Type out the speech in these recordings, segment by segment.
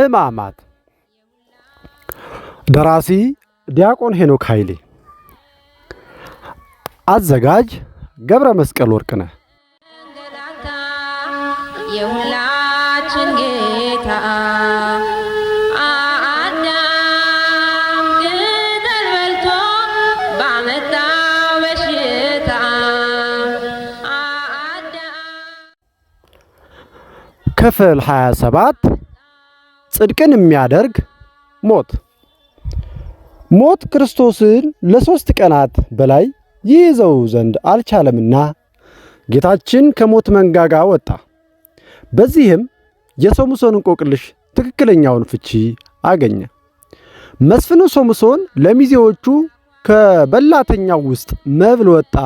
ሕማማት ደራሲ ዲያቆን ሄኖክ ኃይሌ አዘጋጅ ገብረ መስቀል ወርቅነህ የሁላችን ጌታ አዳም ቅጠል በልቶ ባመጣው በሽታ ክፍል 27 ጽድቅን የሚያደርግ ሞት ክርስቶስን ለ3 ቀናት በላይ ይይዘው ዘንድ አልቻለምና ጌታችን ከሞት መንጋጋ ወጣ። በዚህም የሶምሶን እንቆቅልሽ ትክክለኛውን ፍቺ አገኘ። መስፍኑ ሶምሶን ለሚዜዎቹ ከበላተኛው ውስጥ መብል ወጣ፣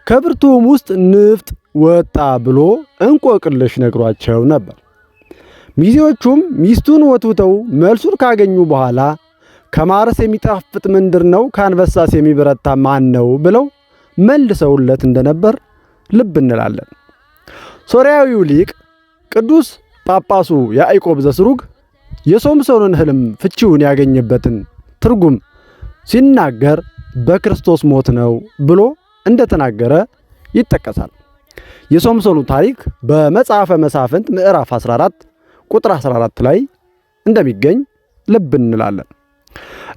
ከብርቱም ውስጥ ንፍጥ ወጣ ብሎ እንቆቅልሽ ነግሯቸው ነበር። ሚዜዎቹም ሚስቱን ወትውተው መልሱን ካገኙ በኋላ ከማርስ የሚጣፍጥ ምንድር ነው? ከአንበሳስ የሚበረታ ማን ነው? ብለው መልሰውለት እንደነበር ልብ እንላለን። ሶርያዊው ሊቅ ቅዱስ ጳጳሱ ያዕቆብ ዘስሩግ የሶምሶንን ሕልም ፍቺውን ያገኘበትን ትርጉም ሲናገር በክርስቶስ ሞት ነው ብሎ እንደተናገረ ይጠቀሳል። የሶምሶኑ ታሪክ በመጽሐፈ መሳፍንት ምዕራፍ 14 ቁጥር 14 ላይ እንደሚገኝ ልብ እንላለን።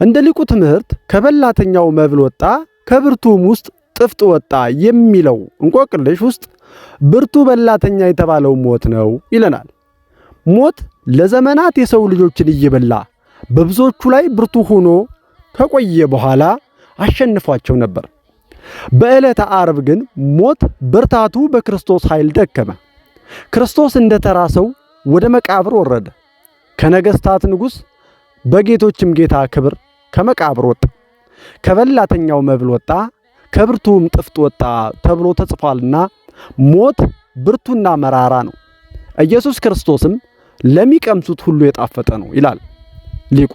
እንደ ሊቁ ትምህርት ከበላተኛው መብል ወጣ፣ ከብርቱም ውስጥ ጥፍጥ ወጣ የሚለው እንቆቅልሽ ውስጥ ብርቱ በላተኛ የተባለው ሞት ነው ይለናል። ሞት ለዘመናት የሰው ልጆችን እየበላ በብዙዎቹ ላይ ብርቱ ሆኖ ከቆየ በኋላ አሸንፏቸው ነበር። በዕለተ ዓርብ ግን ሞት ብርታቱ በክርስቶስ ኃይል ደከመ። ክርስቶስ እንደ ተራ ሰው ወደ መቃብር ወረደ። ከነገሥታት ንጉሥ በጌቶችም ጌታ ክብር ከመቃብር ወጣ። ከበላተኛው መብል ወጣ፣ ከብርቱም ጥፍጥ ወጣ ተብሎ ተጽፏልና ሞት ብርቱና መራራ ነው፣ ኢየሱስ ክርስቶስም ለሚቀምሱት ሁሉ የጣፈጠ ነው ይላል ሊቁ።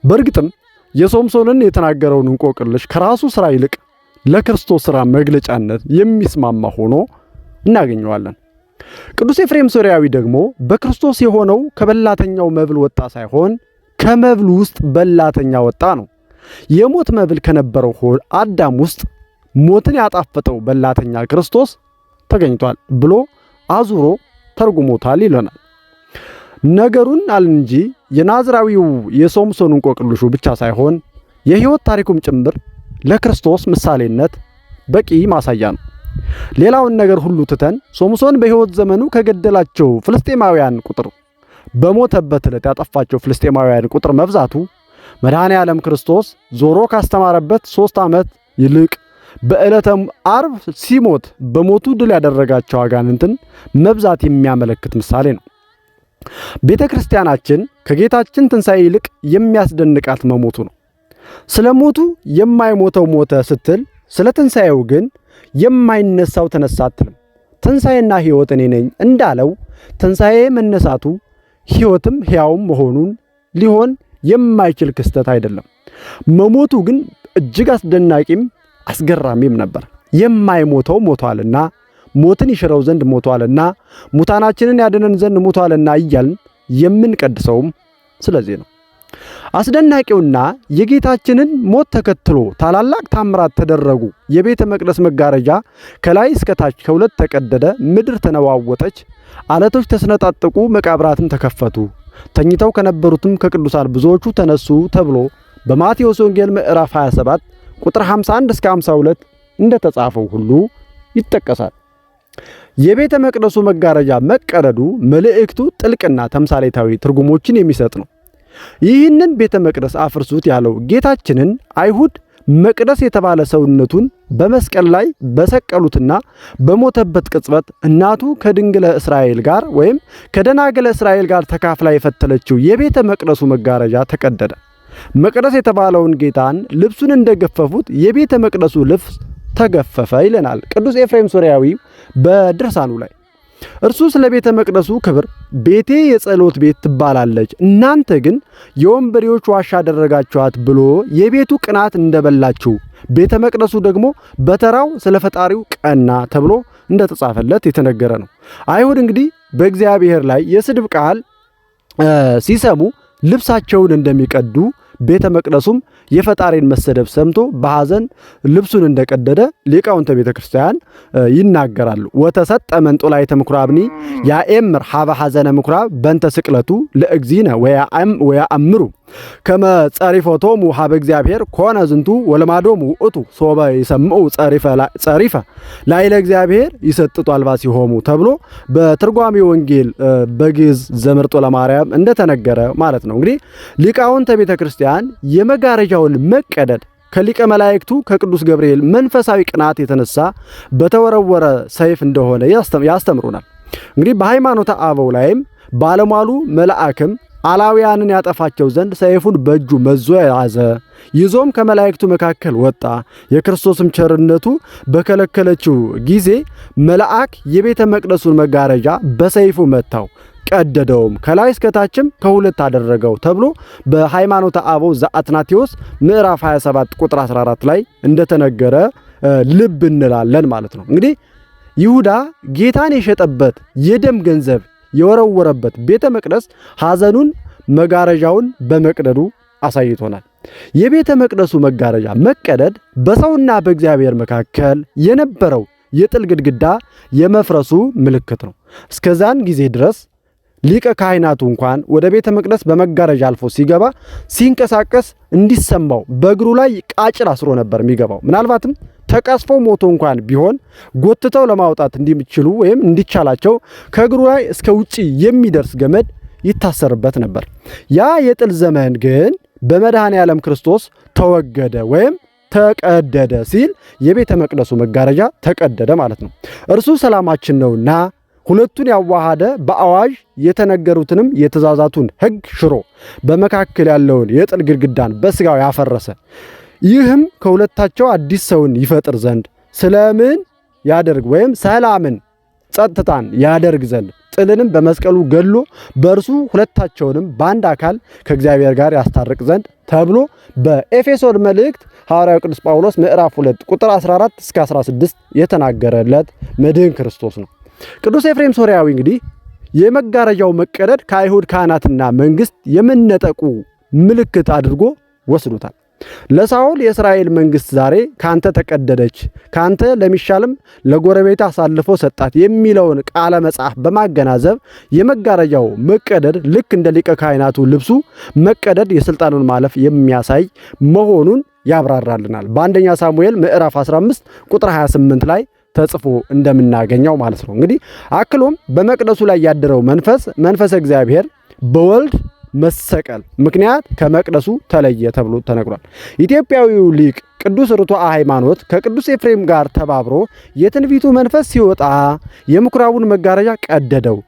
በእርግጥም የሶምሶንን የተናገረውን እንቆቅልሽ ከራሱ ሥራ ይልቅ ለክርስቶስ ሥራ መግለጫነት የሚስማማ ሆኖ እናገኘዋለን። ቅዱስ ኤፍሬም ሶርያዊ ደግሞ በክርስቶስ የሆነው ከበላተኛው መብል ወጣ ሳይሆን ከመብል ውስጥ በላተኛ ወጣ ነው። የሞት መብል ከነበረው ሆድ አዳም ውስጥ ሞትን ያጣፈጠው በላተኛ ክርስቶስ ተገኝቷል ብሎ አዙሮ ተርጉሞታል ይለናል። ነገሩን አልን እንጂ የናዝራዊው የሶምሶን እንቆቅልሹ ብቻ ሳይሆን የሕይወት ታሪኩም ጭምር ለክርስቶስ ምሳሌነት በቂ ማሳያ ነው። ሌላውን ነገር ሁሉ ትተን ሶምሶን በሕይወት ዘመኑ ከገደላቸው ፍልስጤማውያን ቁጥር በሞተበት ዕለት ያጠፋቸው ፍልስጤማውያን ቁጥር መብዛቱ መድኃኔ ዓለም ክርስቶስ ዞሮ ካስተማረበት 3 ዓመት ይልቅ በዕለተ ዓርብ ሲሞት በሞቱ ድል ያደረጋቸው አጋንንትን መብዛት የሚያመለክት ምሳሌ ነው። ቤተ ክርስቲያናችን ከጌታችን ትንሣኤ ይልቅ የሚያስደንቃት መሞቱ ነው። ስለ ሞቱ የማይሞተው ሞተ ስትል፣ ስለ ትንሣኤው ግን የማይነሳው ተነሳ አትልም። ትንሣኤና ሕይወት እኔ ነኝ እንዳለው ትንሣኤ መነሳቱ ሕይወትም ሕያውም መሆኑን ሊሆን የማይችል ክስተት አይደለም። መሞቱ ግን እጅግ አስደናቂም አስገራሚም ነበር። የማይሞተው ሞቷልና፣ ሞትን ይሽረው ዘንድ ሞቷልና፣ ሙታናችንን ያድነን ዘንድ ሞቷልና እያልን የምንቀድሰውም ስለዚህ ነው። አስደናቂውና የጌታችንን ሞት ተከትሎ ታላላቅ ታምራት ተደረጉ። የቤተ መቅደስ መጋረጃ ከላይ እስከ ታች ከሁለት ተቀደደ፣ ምድር ተነዋወጠች፣ አለቶች ተስነጣጠቁ፣ መቃብራትም ተከፈቱ፣ ተኝተው ከነበሩትም ከቅዱሳን ብዙዎቹ ተነሱ ተብሎ በማቴዎስ ወንጌል ምዕራፍ 27 ቁጥር 51 እስከ 52 እንደተጻፈው ሁሉ ይጠቀሳል። የቤተ መቅደሱ መጋረጃ መቀደዱ መልእክቱ ጥልቅና ተምሳሌታዊ ትርጉሞችን የሚሰጥ ነው። ይህንን ቤተ መቅደስ አፍርሱት ያለው ጌታችንን አይሁድ መቅደስ የተባለ ሰውነቱን በመስቀል ላይ በሰቀሉትና በሞተበት ቅጽበት እናቱ ከድንግለ እስራኤል ጋር ወይም ከደናግለ እስራኤል ጋር ተካፍላ የፈተለችው የቤተ መቅደሱ መጋረጃ ተቀደደ። መቅደስ የተባለውን ጌታን ልብሱን እንደገፈፉት የቤተ መቅደሱ ልብስ ተገፈፈ ይለናል ቅዱስ ኤፍሬም ሶርያዊ በድርሳኑ ላይ። እርሱ ስለ ቤተ መቅደሱ ክብር ቤቴ የጸሎት ቤት ትባላለች፣ እናንተ ግን የወንበዴዎች ዋሻ አደረጋችኋት ብሎ የቤቱ ቅናት እንደበላችሁ ቤተ መቅደሱ ደግሞ በተራው ስለ ፈጣሪው ቀና ተብሎ እንደተጻፈለት የተነገረ ነው። አይሁድ እንግዲህ በእግዚአብሔር ላይ የስድብ ቃል ሲሰሙ ልብሳቸውን እንደሚቀዱ ቤተ መቅደሱም የፈጣሪን መሰደብ ሰምቶ በሐዘን ልብሱን እንደቀደደ ሊቃውንተ ቤተ ክርስቲያን ይናገራሉ። ወተሰጠ መንጦላዕተ ምኵራብኒ ያኤምር ሀበ ሐዘነ ምኵራብ በእንተ ስቅለቱ ለእግዚእነ ወያአምሩ ከመ ጸሪፈቶሙ ሀበ እግዚአብሔር ኮነ ዝንቱ ወለማዶሙ ውእቱ ሶበ ይሰምዑ ጸሪፈ ላዕለ እግዚአብሔር ይሰጥጡ አልባሲሆሙ ተብሎ በትርጓሜ ወንጌል በግዕዝ ዘመርጦ ለማርያም እንደተነገረ ማለት ነው። እንግዲህ ሊቃውንተ ቤተ ክርስቲያን የመጋረጃውን መቀደድ ከሊቀ መላእክቱ ከቅዱስ ገብርኤል መንፈሳዊ ቅናት የተነሳ በተወረወረ ሰይፍ እንደሆነ ያስተምሩናል። እንግዲህ በሃይማኖተ አበው ላይም ባለሟሉ መልአክም አላውያንን ያጠፋቸው ዘንድ ሰይፉን በእጁ መዞ ያዘ፣ ይዞም ከመላእክቱ መካከል ወጣ። የክርስቶስም ቸርነቱ በከለከለችው ጊዜ መልአክ የቤተ መቅደሱን መጋረጃ በሰይፉ መታው፣ ቀደደውም፣ ከላይ እስከታችም ከሁለት አደረገው ተብሎ በሃይማኖተ አበው ዘአትናቴዎስ ምዕራፍ 27 ቁጥር 14 ላይ እንደተነገረ ልብ እንላለን ማለት ነው። እንግዲህ ይሁዳ ጌታን የሸጠበት የደም ገንዘብ የወረወረበት ቤተ መቅደስ ሐዘኑን መጋረጃውን በመቅደዱ አሳይቶናል። የቤተ መቅደሱ መጋረጃ መቀደድ በሰውና በእግዚአብሔር መካከል የነበረው የጥል ግድግዳ የመፍረሱ ምልክት ነው። እስከዛን ጊዜ ድረስ ሊቀ ካህናቱ እንኳን ወደ ቤተ መቅደስ በመጋረጃ አልፎ ሲገባ ሲንቀሳቀስ እንዲሰማው በእግሩ ላይ ቃጭል አስሮ ነበር የሚገባው። ምናልባትም ተቀስፎ ሞቶ እንኳን ቢሆን ጎትተው ለማውጣት እንዲችሉ ወይም እንዲቻላቸው ከእግሩ ላይ እስከ ውጪ የሚደርስ ገመድ ይታሰርበት ነበር። ያ የጥል ዘመን ግን በመድኃኔ ዓለም ክርስቶስ ተወገደ ወይም ተቀደደ ሲል የቤተ መቅደሱ መጋረጃ ተቀደደ ማለት ነው። እርሱ ሰላማችን ነውና ሁለቱን ያዋሃደ በአዋጅ የተነገሩትንም የትእዛዛቱን ሕግ ሽሮ በመካከል ያለውን የጥል ግድግዳን በሥጋው ያፈረሰ፣ ይህም ከሁለታቸው አዲስ ሰውን ይፈጥር ዘንድ ስለምን ያደርግ ወይም ሰላምን ጸጥታን ያደርግ ዘንድ ጥልንም በመስቀሉ ገሎ በእርሱ ሁለታቸውንም በአንድ አካል ከእግዚአብሔር ጋር ያስታርቅ ዘንድ ተብሎ በኤፌሶን መልእክት ሐዋርያው ቅዱስ ጳውሎስ ምዕራፍ 2 ቁጥር 14 እስከ 16 የተናገረለት መድህን ክርስቶስ ነው። ቅዱስ ኤፍሬም ሶርያዊ እንግዲህ የመጋረጃው መቀደድ ከአይሁድ ካህናትና መንግስት የመነጠቁ ምልክት አድርጎ ወስዶታል። ለሳኦል የእስራኤል መንግስት ዛሬ ካንተ ተቀደደች፣ ካንተ ለሚሻልም ለጎረቤት አሳልፎ ሰጣት የሚለውን ቃለ መጽሐፍ በማገናዘብ የመጋረጃው መቀደድ ልክ እንደ ሊቀ ካህናቱ ልብሱ መቀደድ የስልጣኑን ማለፍ የሚያሳይ መሆኑን ያብራራልናል። በአንደኛ ሳሙኤል ምዕራፍ 15 ቁጥር 28 ላይ ተጽፎ እንደምናገኘው ማለት ነው። እንግዲህ አክሎም በመቅደሱ ላይ ያደረው መንፈስ እግዚአብሔር በወልድ መሰቀል ምክንያት ከመቅደሱ ተለየ ተብሎ ተነግሯል። ኢትዮጵያዊው ሊቅ ቅዱስ ርቱዐ ሃይማኖት ከቅዱስ ኤፍሬም ጋር ተባብሮ የትንቢቱ መንፈስ ሲወጣ የምኩራቡን መጋረጃ ቀደደው፣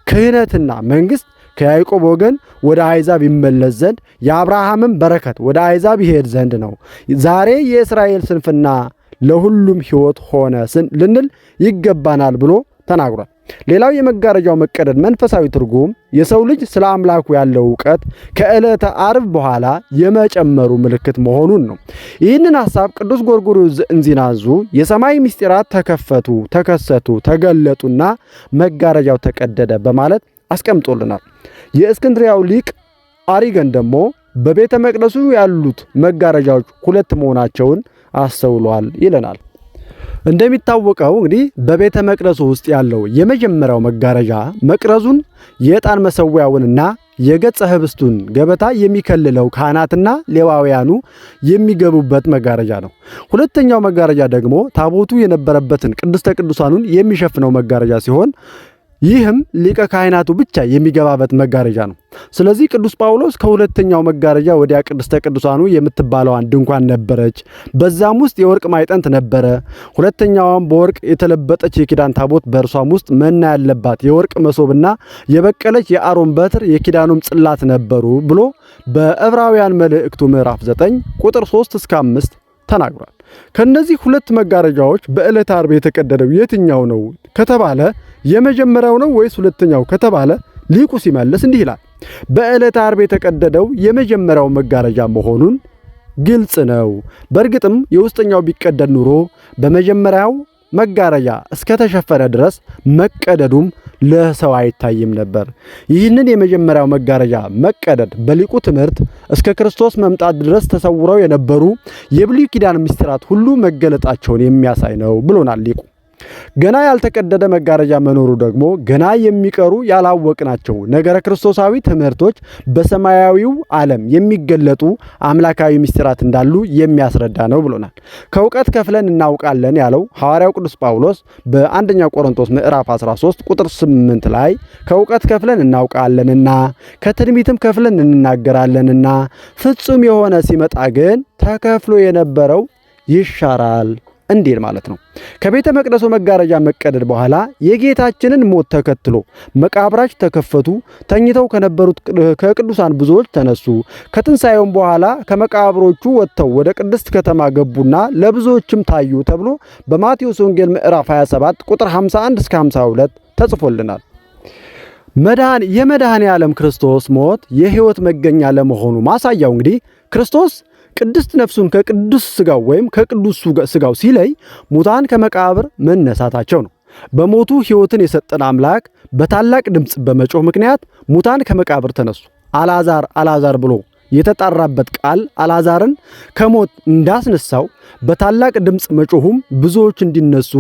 ክህነትና መንግስት ከያዕቆብ ወገን ወደ አሕዛብ ይመለስ ዘንድ የአብርሃምን በረከት ወደ አሕዛብ ይሄድ ዘንድ ነው። ዛሬ የእስራኤል ስንፍና ለሁሉም ሕይወት ሆነ ልንል ይገባናል ብሎ ተናግሯል። ሌላው የመጋረጃው መቀደድ መንፈሳዊ ትርጉም የሰው ልጅ ስለ አምላኩ ያለው ዕውቀት ከዕለተ ዓርብ በኋላ የመጨመሩ ምልክት መሆኑን ነው። ይህንን ሐሳብ ቅዱስ ጎርጎርዮስ ዘእንዚናዙ የሰማይ ምስጢራት ተከፈቱ፣ ተከሰቱ፣ ተገለጡና መጋረጃው ተቀደደ በማለት አስቀምጦልናል። የእስክንድሪያው ሊቅ አሪገን ደግሞ በቤተ መቅደሱ ያሉት መጋረጃዎች ሁለት መሆናቸውን አስተውሏል ይለናል። እንደሚታወቀው እንግዲህ በቤተ መቅደሱ ውስጥ ያለው የመጀመሪያው መጋረጃ መቅረዙን የዕጣን መሰዊያውንና የገጸ ህብስቱን ገበታ የሚከልለው ካህናትና ሌዋውያኑ የሚገቡበት መጋረጃ ነው። ሁለተኛው መጋረጃ ደግሞ ታቦቱ የነበረበትን ቅድስተ ቅዱሳኑን የሚሸፍነው መጋረጃ ሲሆን ይህም ሊቀ ካህናቱ ብቻ የሚገባበት መጋረጃ ነው። ስለዚህ ቅዱስ ጳውሎስ ከሁለተኛው መጋረጃ ወዲያ ቅድስተ ቅዱሳኑ የምትባለዋን ድንኳን ነበረች፣ በዛም ውስጥ የወርቅ ማዕጠንት ነበረ። ሁለተኛዋም በወርቅ የተለበጠች የኪዳን ታቦት፣ በእርሷም ውስጥ መና ያለባት የወርቅ መሶብና የበቀለች የአሮን በትር የኪዳኑም ጽላት ነበሩ ብሎ በዕብራውያን መልእክቱ ምዕራፍ 9 ቁጥር 3 እስከ 5 ተናግሯል። ከነዚህ ሁለት መጋረጃዎች በዕለተ ዓርብ የተቀደደው የትኛው ነው ከተባለ የመጀመሪያው ነው ወይስ ሁለተኛው ከተባለ ሊቁ ሲመልስ እንዲህ ይላል። በዕለተ ዓርብ የተቀደደው የመጀመሪያው መጋረጃ መሆኑን ግልጽ ነው። በእርግጥም የውስጠኛው ቢቀደድ ኑሮ በመጀመሪያው መጋረጃ እስከ ተሸፈነ ድረስ መቀደዱም ለሰው አይታይም ነበር። ይህንን የመጀመሪያው መጋረጃ መቀደድ በሊቁ ትምህርት እስከ ክርስቶስ መምጣት ድረስ ተሰውረው የነበሩ የብሉይ ኪዳን ምስጢራት ሁሉ መገለጣቸውን የሚያሳይ ነው ብሎናል ሊቁ። ገና ያልተቀደደ መጋረጃ መኖሩ ደግሞ ገና የሚቀሩ ያላወቅናቸው ነገረ ክርስቶሳዊ ትምህርቶች በሰማያዊው ዓለም የሚገለጡ አምላካዊ ምስጢራት እንዳሉ የሚያስረዳ ነው ብሎናል። ከእውቀት ከፍለን እናውቃለን ያለው ሐዋርያው ቅዱስ ጳውሎስ በአንደኛ ቆሮንቶስ ምዕራፍ 13 ቁጥር 8 ላይ ከእውቀት ከፍለን እናውቃለንና ከትንቢትም ከፍለን እንናገራለንና ፍጹም የሆነ ሲመጣ ግን ተከፍሎ የነበረው ይሻራል እንዲል ማለት ነው። ከቤተ መቅደሱ መጋረጃ መቀደድ በኋላ የጌታችንን ሞት ተከትሎ መቃብራች ተከፈቱ። ተኝተው ከነበሩት ከቅዱሳን ብዙዎች ተነሱ። ከትንሣኤውም በኋላ ከመቃብሮቹ ወጥተው ወደ ቅድስት ከተማ ገቡና ለብዙዎችም ታዩ ተብሎ በማቴዎስ ወንጌል ምዕራፍ 27 ቁጥር 51 እስከ 52 ተጽፎልናል። የመድኃኔ ዓለም ክርስቶስ ሞት የሕይወት መገኛ ለመሆኑ ማሳያው እንግዲህ ክርስቶስ ቅድስት ነፍሱን ከቅዱስ ሥጋው ወይም ከቅዱስ ሥጋው ሲለይ ሙታን ከመቃብር መነሳታቸው ነው። በሞቱ ሕይወትን የሰጠን አምላክ በታላቅ ድምፅ በመጮህ ምክንያት ሙታን ከመቃብር ተነሱ። አልዓዛር አልዓዛር ብሎ የተጣራበት ቃል አልዓዛርን ከሞት እንዳስነሳው በታላቅ ድምፅ መጮሁም ብዙዎች እንዲነሱ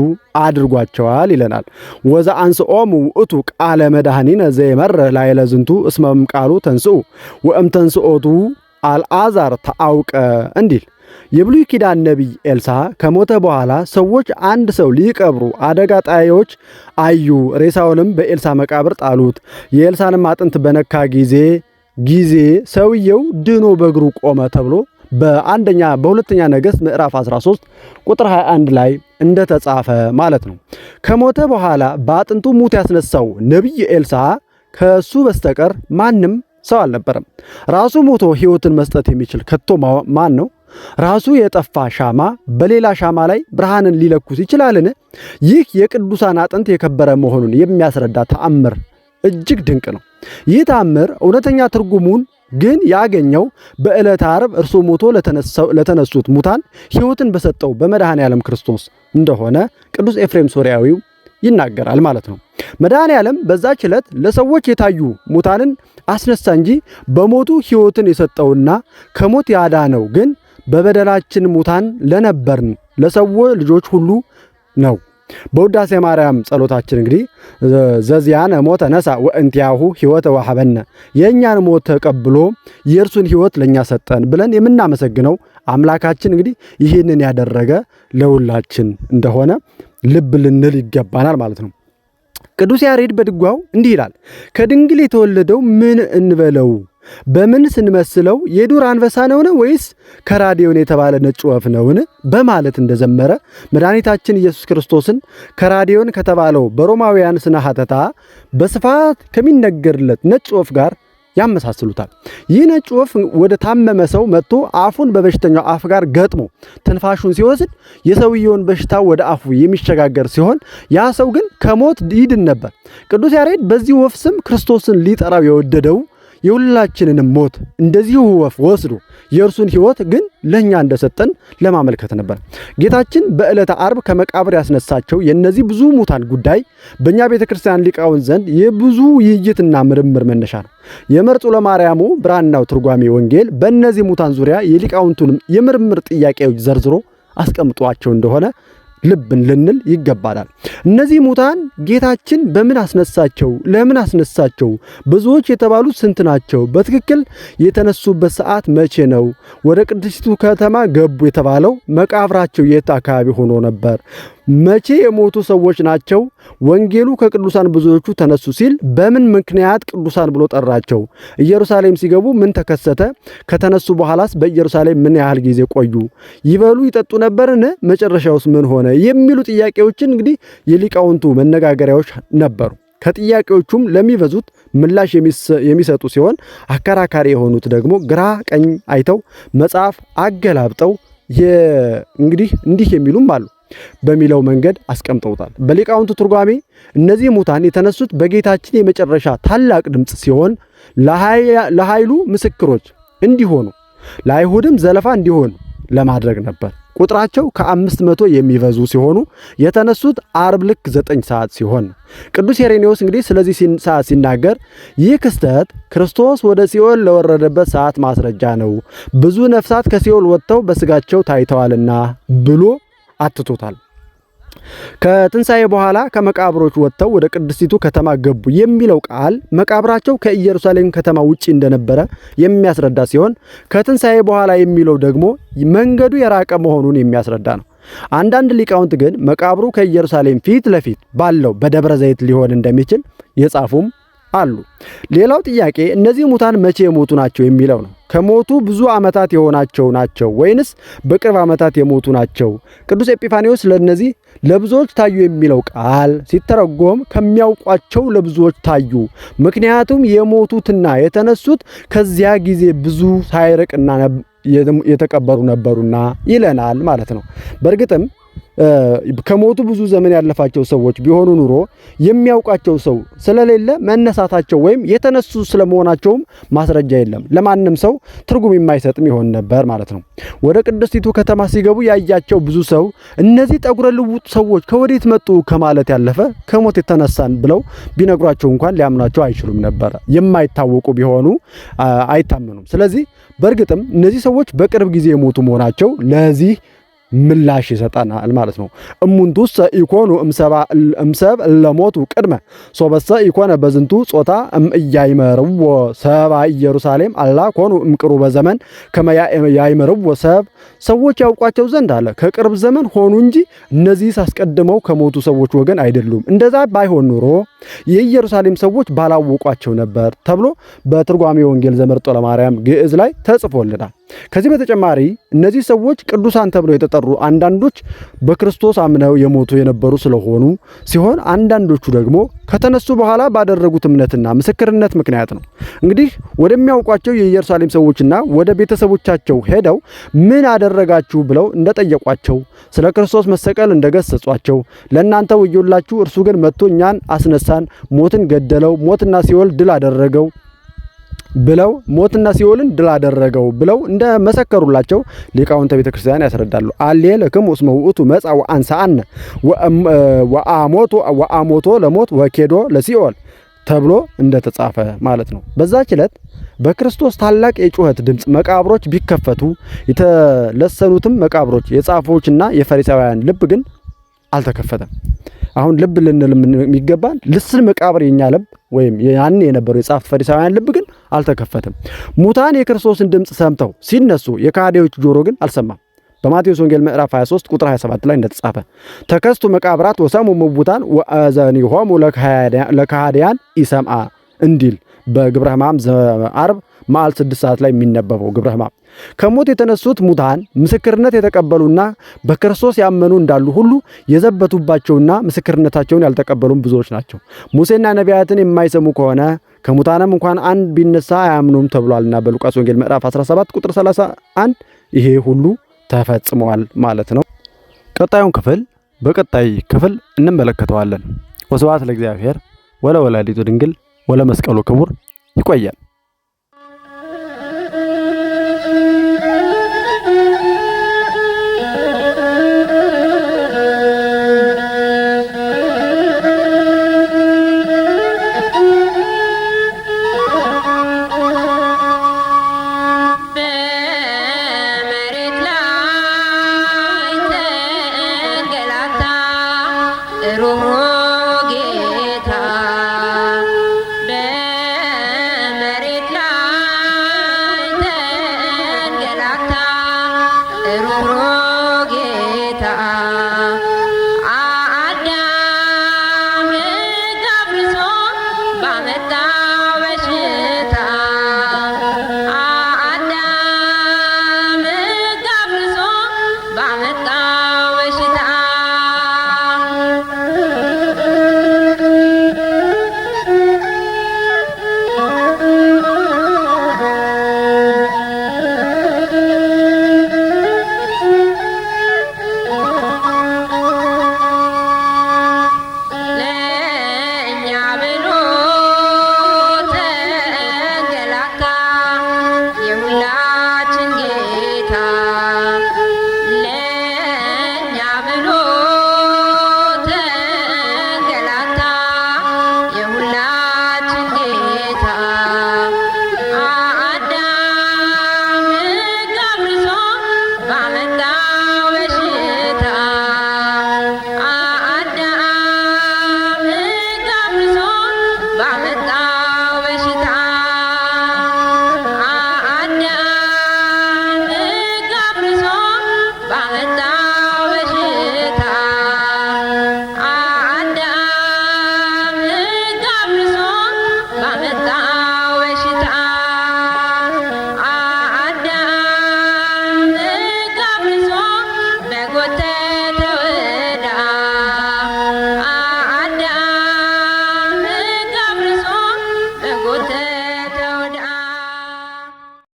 አድርጓቸዋል ይለናል። ወዛ አንስኦም ውእቱ ቃለ መድኃኒነ ዘየመርህ ላዕለ ዝንቱ እስመም ቃሉ ተንስኡ ወእም ተንስኦቱ አልዓዛር ተአውቀ እንዲል የብሉይ ኪዳን ነቢይ ኤልሳ ከሞተ በኋላ ሰዎች አንድ ሰው ሊቀብሩ አደጋ ጣዮች አዩ። ሬሳውንም በኤልሳ መቃብር ጣሉት። የኤልሳንም አጥንት በነካ ጊዜ ሰውየው ድኖ በእግሩ ቆመ ተብሎ በሁለተኛ ነገሥት ምዕራፍ 13 ቁጥር 21 ላይ እንደተጻፈ ማለት ነው። ከሞተ በኋላ በአጥንቱ ሙት ያስነሳው ነቢይ ኤልሳ ከሱ በስተቀር ማንም ሰው አልነበረም። ራሱ ሞቶ ሕይወትን መስጠት የሚችል ከቶ ማን ነው? ራሱ የጠፋ ሻማ በሌላ ሻማ ላይ ብርሃንን ሊለኩስ ይችላልን? ይህ የቅዱሳን አጥንት የከበረ መሆኑን የሚያስረዳ ተአምር እጅግ ድንቅ ነው። ይህ ተአምር እውነተኛ ትርጉሙን ግን ያገኘው በዕለተ ዓርብ እርሱ ሞቶ ለተነሱት ሙታን ሕይወትን በሰጠው በመድኃኔ ዓለም ክርስቶስ እንደሆነ ቅዱስ ኤፍሬም ሶርያዊው ይናገራል ማለት ነው። መድኃኔ ዓለም በዛች ዕለት ለሰዎች የታዩ ሙታንን አስነሳ እንጂ በሞቱ ሕይወትን የሰጠውና ከሞት ያዳነው ግን በበደላችን ሙታን ለነበርን ለሰው ልጆች ሁሉ ነው። በውዳሴ ማርያም ጸሎታችን እንግዲህ ዘዚያነ ሞተ ነሳ ወእንቲያሁ ሕይወተ ወሀበነ የእኛን ሞት ተቀብሎ የእርሱን ሕይወት ለእኛ ሰጠን ብለን የምናመሰግነው አምላካችን እንግዲህ ይህንን ያደረገ ለሁላችን እንደሆነ ልብ ልንል ይገባናል ማለት ነው። ቅዱስ ያሬድ በድጓው እንዲህ ይላል። ከድንግል የተወለደው ምን እንበለው? በምን ስንመስለው? የዱር አንበሳ ነውን? ወይስ ከራዲዮን የተባለ ነጭ ወፍ ነውን? በማለት እንደዘመረ መድኃኒታችን ኢየሱስ ክርስቶስን ከራዲዮን ከተባለው በሮማውያን ስነ ሐተታ በስፋት ከሚነገርለት ነጭ ወፍ ጋር ያመሳስሉታል። ይህ ነጭ ወፍ ወደ ታመመ ሰው መጥቶ አፉን በበሽተኛው አፍ ጋር ገጥሞ ትንፋሹን ሲወስድ የሰውየውን በሽታ ወደ አፉ የሚሸጋገር ሲሆን ያ ሰው ግን ከሞት ይድን ነበር። ቅዱስ ያሬድ በዚህ ወፍ ስም ክርስቶስን ሊጠራው የወደደው የሁላችንንም ሞት እንደዚሁ ወፍ ወስዶ የእርሱን ሕይወት ግን ለእኛ እንደሰጠን ለማመልከት ነበር። ጌታችን በዕለተ ዓርብ ከመቃብር ያስነሳቸው የእነዚህ ብዙ ሙታን ጉዳይ በእኛ ቤተ ክርስቲያን ሊቃውንት ዘንድ የብዙ ውይይትና ምርምር መነሻ ነው። የመርጦ ለማርያሙ ብራናው ትርጓሜ ወንጌል በእነዚህ ሙታን ዙሪያ የሊቃውንቱንም የምርምር ጥያቄዎች ዘርዝሮ አስቀምጧቸው እንደሆነ ልብን ልንል ይገባናል። እነዚህ ሙታን ጌታችን በምን አስነሳቸው? ለምን አስነሳቸው? ብዙዎች የተባሉት ስንት ናቸው? በትክክል የተነሱበት ሰዓት መቼ ነው? ወደ ቅድስቲቱ ከተማ ገቡ የተባለው መቃብራቸው የት አካባቢ ሆኖ ነበር? መቼ የሞቱ ሰዎች ናቸው? ወንጌሉ ከቅዱሳን ብዙዎቹ ተነሱ ሲል በምን ምክንያት ቅዱሳን ብሎ ጠራቸው? ኢየሩሳሌም ሲገቡ ምን ተከሰተ? ከተነሱ በኋላስ በኢየሩሳሌም ምን ያህል ጊዜ ቆዩ? ይበሉ ይጠጡ ነበርን? መጨረሻውስ ምን ሆነ? የሚሉ ጥያቄዎችን እንግዲህ የሊቃውንቱ መነጋገሪያዎች ነበሩ። ከጥያቄዎቹም ለሚበዙት ምላሽ የሚሰጡ ሲሆን አከራካሪ የሆኑት ደግሞ ግራ ቀኝ አይተው መጽሐፍ አገላብጠው እንግዲህ እንዲህ የሚሉም አሉ በሚለው መንገድ አስቀምጠውታል። በሊቃውንቱ ትርጓሜ እነዚህ ሙታን የተነሱት በጌታችን የመጨረሻ ታላቅ ድምፅ ሲሆን ለኃይሉ ምስክሮች እንዲሆኑ ለአይሁድም ዘለፋ እንዲሆኑ ለማድረግ ነበር። ቁጥራቸው ከ500 የሚበዙ ሲሆኑ የተነሱት ዓርብ ልክ 9 ሰዓት ሲሆን ቅዱስ ሄሬኔዎስ እንግዲህ ስለዚህ ሰዓት ሲናገር ይህ ክስተት ክርስቶስ ወደ ሲኦል ለወረደበት ሰዓት ማስረጃ ነው፣ ብዙ ነፍሳት ከሲኦል ወጥተው በስጋቸው ታይተዋልና ብሎ አትቶታል። ከትንሣኤ በኋላ ከመቃብሮች ወጥተው ወደ ቅድስቲቱ ከተማ ገቡ የሚለው ቃል መቃብራቸው ከኢየሩሳሌም ከተማ ውጪ እንደነበረ የሚያስረዳ ሲሆን ከትንሣኤ በኋላ የሚለው ደግሞ መንገዱ የራቀ መሆኑን የሚያስረዳ ነው። አንዳንድ ሊቃውንት ግን መቃብሩ ከኢየሩሳሌም ፊት ለፊት ባለው በደብረ ዘይት ሊሆን እንደሚችል የጻፉም አሉ። ሌላው ጥያቄ እነዚህ ሙታን መቼ የሞቱ ናቸው የሚለው ነው። ከሞቱ ብዙ ዓመታት የሆናቸው ናቸው ወይንስ በቅርብ ዓመታት የሞቱ ናቸው? ቅዱስ ኤጲፋኒዎስ ለነዚህ ለብዙዎች ታዩ የሚለው ቃል ሲተረጎም ከሚያውቋቸው ለብዙዎች ታዩ፣ ምክንያቱም የሞቱትና የተነሱት ከዚያ ጊዜ ብዙ ሳይርቅና የተቀበሩ ነበሩና ይለናል ማለት ነው። በእርግጥም ከሞቱ ብዙ ዘመን ያለፋቸው ሰዎች ቢሆኑ ኑሮ የሚያውቃቸው ሰው ስለሌለ መነሳታቸው ወይም የተነሱ ስለመሆናቸውም ማስረጃ የለም። ለማንም ሰው ትርጉም የማይሰጥም ይሆን ነበር ማለት ነው። ወደ ቅድስቲቱ ከተማ ሲገቡ ያያቸው ብዙ ሰው እነዚህ ጠጉረ ልውጥ ሰዎች ከወዴት መጡ ከማለት ያለፈ ከሞት የተነሳን ብለው ቢነግሯቸው እንኳን ሊያምኗቸው አይችሉም ነበር። የማይታወቁ ቢሆኑ አይታመኑም። ስለዚህ በእርግጥም እነዚህ ሰዎች በቅርብ ጊዜ የሞቱ መሆናቸው ለዚህ ምላሽ ይሰጣናል ማለት ነው። እሙንቱሰ ኢኮኑ እምሰብ ለሞቱ ቅድመ ሶበሰ ኢኮነ በዝንቱ ጾታ እያይመርዎ ሰባ ኢየሩሳሌም አላ ኮኑ እምቅሩ በዘመን ከመያይመርዎ ሰብ ሰዎች ያውቋቸው ዘንድ አለ ከቅርብ ዘመን ሆኑ እንጂ እነዚህ አስቀድመው ከሞቱ ሰዎች ወገን አይደሉም። እንደዛ ባይሆን ኑሮ የኢየሩሳሌም ሰዎች ባላወቋቸው ነበር ተብሎ በትርጓሜ ወንጌል ዘመርጦ ለማርያም ግዕዝ ላይ ተጽፎልናል። ከዚህ በተጨማሪ እነዚህ ሰዎች ቅዱሳን ተብለው የተጠሩ አንዳንዶች በክርስቶስ አምነው የሞቱ የነበሩ ስለሆኑ ሲሆን አንዳንዶቹ ደግሞ ከተነሱ በኋላ ባደረጉት እምነትና ምስክርነት ምክንያት ነው። እንግዲህ ወደሚያውቋቸው የኢየሩሳሌም ሰዎችና ወደ ቤተሰቦቻቸው ሄደው ምን አደረጋችሁ ብለው እንደጠየቋቸው፣ ስለ ክርስቶስ መሰቀል እንደገሰጿቸው፣ ለእናንተ ወዮላችሁ እርሱ ግን መጥቶ እኛን አስነሳን፣ ሞትን ገደለው፣ ሞትና ሲኦል ድል አደረገው ብለው ሞትና ሲኦልን ድል አደረገው ብለው እንደ መሰከሩላቸው ሊቃውንተ ቤተክርስቲያን ያስረዳሉ። አሌለክሙ እስመ ውእቱ መጻ ወአንሳአነ ወአሞቶ ለሞት ወኬዶ ለሲኦል ተብሎ እንደተጻፈ ማለት ነው። በዛች ዕለት በክርስቶስ ታላቅ የጩኸት ድምፅ መቃብሮች ቢከፈቱ የተለሰኑትም መቃብሮች የጻፎችና የፈሪሳውያን ልብ ግን አልተከፈተም። አሁን ልብ ልንል የሚገባን ልስን መቃብር የኛ ልብ ወይም ያን የነበረው የጻፍት ፈሪሳውያን ልብ ግን አልተከፈተም። ሙታን የክርስቶስን ድምፅ ሰምተው ሲነሱ የካህዲዎች ጆሮ ግን አልሰማም። በማቴዎስ ወንጌል ምዕራፍ 23 ቁጥር 27 ላይ እንደተጻፈ ተከስቱ መቃብራት ወሰሙ ሙታን ወአዘኒሆሙ ለካህዲያን ይሰምዓ እንዲል በግብረ ሕማም ዓርብ መዓልት 6 ሰዓት ላይ የሚነበበው ግብረ ሕማም ከሞት የተነሱት ሙታን ምስክርነት የተቀበሉና በክርስቶስ ያመኑ እንዳሉ ሁሉ የዘበቱባቸውና ምስክርነታቸውን ያልተቀበሉም ብዙዎች ናቸው። ሙሴና ነቢያትን የማይሰሙ ከሆነ ከሙታንም እንኳን አንድ ቢነሳ አያምኑም ተብሏልና በሉቃስ ወንጌል ምዕራፍ 17 ቁጥር 31 ይሄ ሁሉ ተፈጽሟል ማለት ነው። ቀጣዩን ክፍል በቀጣይ ክፍል እንመለከተዋለን። ወስብሐት ለእግዚአብሔር ወለወላዲቱ ድንግል ወለመስቀሉ ክቡር። ይቆያል። Bye.